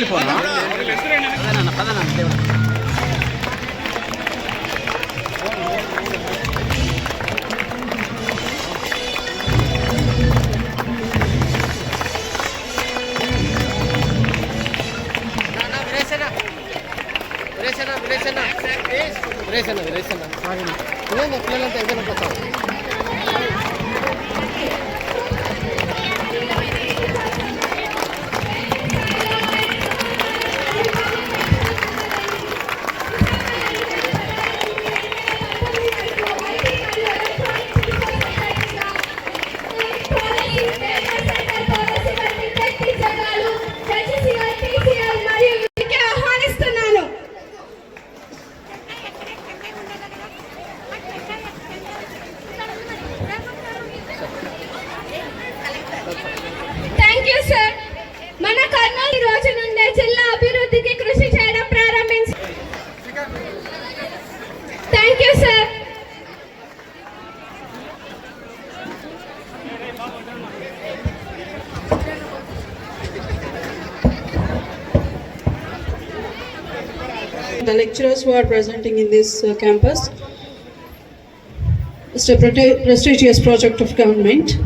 వెళ్ళిపోనా పిల్లలంతా ఏదైనా పోతాం. The lecturers who are presenting in this campus. It's a prestigious project of government.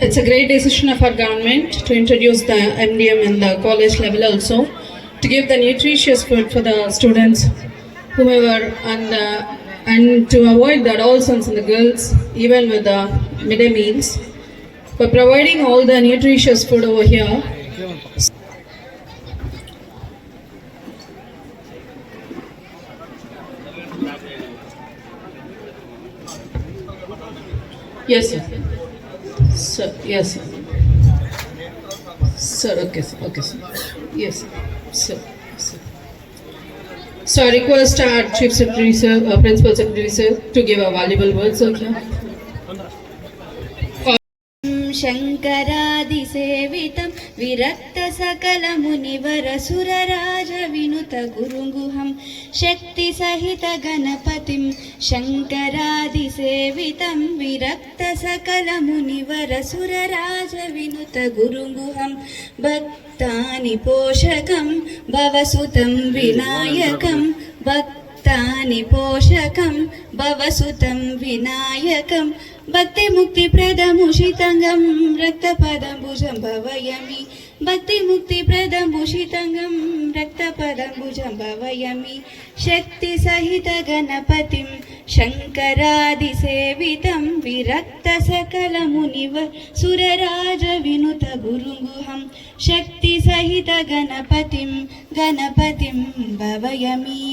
It's a great decision of our government to introduce the MDM in the college level also, to give the nutritious food for the students, whomever, and to avoid the adolescents and the girls, even with the midday meals, by providing all the nutritious food over here. Yes, sir. Sir, yes, sir. Sir, okay, sir. Okay, sir. Yes, sir. Sir. So I request our Chief Secretary, sir, Principal Secretary, sir, to give a valuable word, sir. शङ्करादिसेवितं विरक्तसकलमुनिवरसुरराजविनुतगुरुगुहं शक्तिसहितगणपतिं शङ्करादिसेवितं विरक्तसकलमुनिवरसुरराजविनुतगुरुगुहं भक्तानि पोषकं भवसुतं विनायकं भक्तानि पोषकं भवसुतं विनायकं भक्तिमुक्तिप्रदमुषितङ्गं रक्तपदम्बुजं भवयमि भक्तिमुक्तिप्रदमुषितङ्गं रक्तपदम्बुजं भवयमि शक्तिसहितगणपतिं शङ्करादिसेवितं विरक्तसकलमुनिव सुरराजविनुतगुरुगुहं शक्तिसहितगणपतिं भवयमि।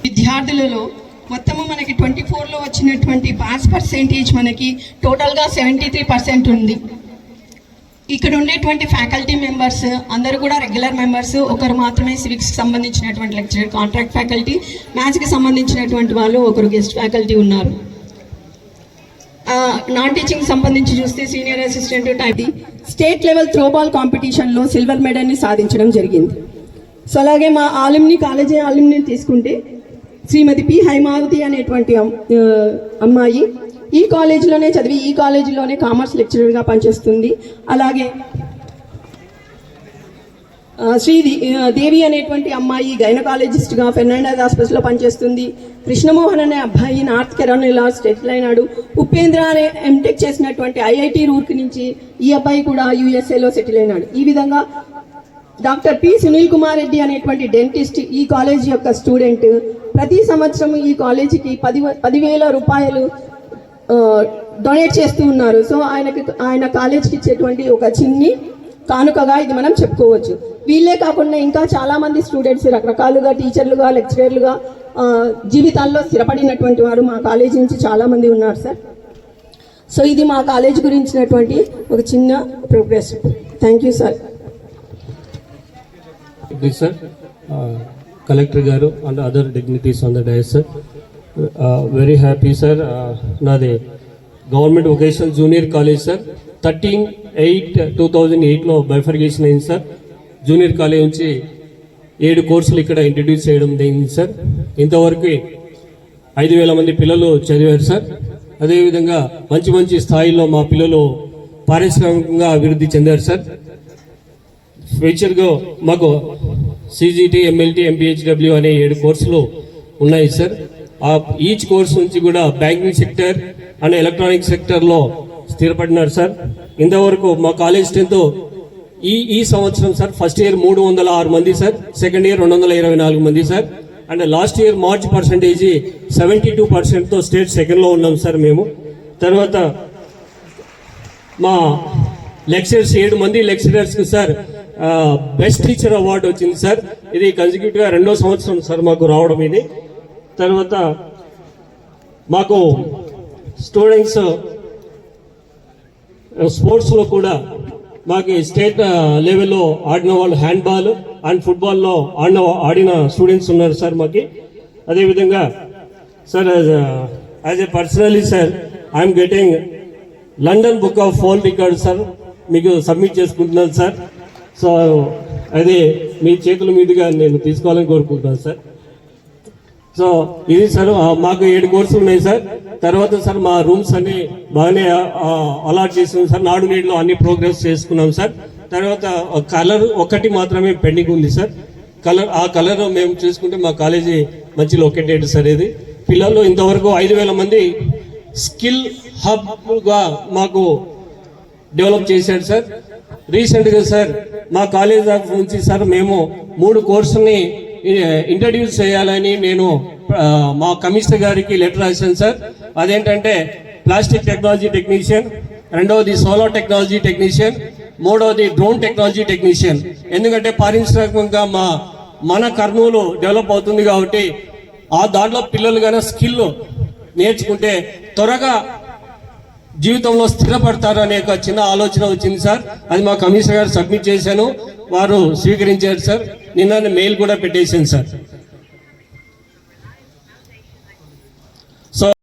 విద్యార్థులలో మొత్తము మనకి 24లో వచ్చినటువంటి pass percentage మనకి టోటల్గా 73% ఉంది. ఇక్కడ ఉండేటువంటి faculty members అందరూ కూడా రెగ్యులర్ మెంబర్స్, ఒకరు మాత్రమే సివిక్స్కి సంబంధించినటువంటి లెక్చరర్, కాంట్రాక్ట్ ఫ్యాకల్టీ, మ్యాథ్స్కి సంబంధించినటువంటి వాళ్ళు ఒకరు గెస్ట్ ఫ్యాకల్టీ ఉన్నారు. నాన్ టీచింగ్ సంబంధించి చూస్తే senior assistant type state level throwball కాంపిటీషన్లో సిల్వర్ మెడల్ని సాధించడం జరిగింది. సో అలాగే మా కాలేజీ ఆలిమ్ని తీసుకుంటే శ్రీమతి పి హైమావతి అనేటువంటి అమ్మాయి ఈ కాలేజీలోనే చదివి ఈ కాలేజీలోనే కామర్స్ లెక్చరర్గా పనిచేస్తుంది. అలాగే దేవి అనేటువంటి అమ్మాయి గైనకాలజిస్ట్గా ఫెర్నాండస్ హాస్పిటల్లో పనిచేస్తుంది. కృష్ణమోహన్ అనే అబ్బాయి నార్త్ కెరోలినా సెటిల్ అయినాడు. ఉపేంద్ర అనే ఎంటెక్ చేసినటువంటి ఐఐటి రూర్క్ నుంచి ఈ అబ్బాయి కూడా యూఎస్ఏలో సెటిల్ అయినాడు. ఈ విధంగా డాక్టర్ పి సునీల్ కుమార్ రెడ్డి అనేటువంటి డెంటిస్ట్ ఈ కాలేజీ యొక్క స్టూడెంట్. ప్రతి సంవత్సరం ఈ కాలేజీకి 10,000 రూపాయలు డొనేట్ చేస్తూ ఉన్నారు. సో ఆయన కాలేజీకి ఇచ్చేటువంటి ఒక చిన్ని కానుకగా ఇది మనం చెప్పుకోవచ్చు. వీళ్ళే కాకుండా ఇంకా చాలామంది స్టూడెంట్స్ రకరకాలుగా టీచర్లుగా లెక్చరర్లుగా జీవితాల్లో స్థిరపడినటువంటి వారు మా కాలేజీ నుంచి చాలామంది ఉన్నారు సార్. సో ఇది మా కాలేజీ గురించినటువంటి ఒక చిన్న progress. Thank you sir. Sir, Collector Garu and other dignitaries on the dais, sir. Very happy, sir. Nade Government Vocational Junior College, sir. 13/8/2008 లో బైఫర్గేషన్ అయింది సార్. జూనియర్ కాలేజ్ నుంచి 7 కోర్సులు ఇక్కడ ఇంట్రడ్యూస్ చేయడం జరిగింది సార్. ఇంతవరకు 5,000 మంది పిల్లలు చదివారు సార్. అదేవిధంగా మంచి స్థాయిలో మా పిల్లలు పారిశ్రామికంగా అభివృద్ధి చెందారు సార్. ఫ్యూచర్గా మాకు CGT, MLT, MPHW అనే 7 కోర్సులు ఉన్నాయి సార్. ఈచ్ కోర్స్ నుంచి కూడా బ్యాంకింగ్ సెక్టర్ అండ్ ఎలక్ట్రానిక్ సెక్టర్లో స్థిరపడినారు సార్. ఇంతవరకు మా కాలేజ్ స్ట్రెంత్ ఈ సంవత్సరం సార్ ఫస్ట్ ఇయర్ 306 మంది సార్, సెకండ్ ఇయర్ 224 మంది sir, and last year march percentage 72%తో స్టేట్ సెకండ్లో ఉన్నాం సార్ మేము. తర్వాత మా లెక్చరర్స్ 7 మంది లెక్చరర్స్కి సార్ బెస్ట్ టీచర్ అవార్డు వచ్చింది సార్. ఇది కన్సిక్యూటివ్గా 2వ సంవత్సరం సార్ మాకు రావడం ఇది. తర్వాత మాకు స్టూడెంట్స్ స్పోర్ట్స్లో కూడా మాకు స్టేట్ లెవెల్లో ఆడిన వాళ్ళు హ్యాండ్బాల్ అండ్ ఫుట్బాల్లో ఆడిన స్టూడెంట్స్ ఉన్నారు సార్ మాకి. అదేవిధంగా sir as a personally sir I'm getting London book of world record sir మీకు సబ్మిట్ చేసుకుంటున్నాను సార్. సో అది మీ చేతుల మీదుగా నేను తీసుకోవాలని కోరుకుంటున్నాను సార్. సో ఇది సార్ మాకు 7 కోర్సులు ఉన్నాయి సార్. తర్వాత సార్ మా రూమ్స్ అన్ని బాగానే అలాట్ చేస్తున్నాం సార్. నాడు నేడులో అన్ని ప్రోగ్రెస్ చేసుకున్నాం సార్. తర్వాత కలర్ ఒకటి మాత్రమే పెండింగ్ ఉంది సార్. ఆ కలర్ మేము చూసుకుంటే మా కాలేజీ మంచి లొకేటెడ్ సార్. ఇది పిల్లలు ఇంతవరకు 5,000 మంది స్కిల్ హబ్గా మాకు డెవలప్ చేశాడు సార్. రీసెంట్గా సార్ మా కాలేజ్ నుంచి సార్ మేము 3 కోర్సుని ఇంట్రడ్యూస్ చేయాలని నేను మా కమిషనర్ గారికి లెటర్ రాశాను సార్. అదేంటంటే ప్లాస్టిక్ టెక్నాలజీ టెక్నీషియన్, రెండవది సోలార్ టెక్నాలజీ టెక్నీషియన్, మూడవది డ్రోన్ టెక్నాలజీ టెక్నీషియన్. ఎందుకంటే పారిశ్రామికంగా మన కర్నూలు డెవలప్ అవుతుంది కాబట్టి దాంట్లో పిల్లలు కానీ స్కిల్ నేర్చుకుంటే త్వరగా జీవితంలో స్థిరపడతారు అనే ఒక చిన్న ఆలోచన వచ్చింది సార్. అది మా కమిషనర్ గారు సబ్మిట్ చేశాను, వారు స్వీకరించారు సార్. నిన్న మెయిల్ కూడా పెట్టేశాను సార్.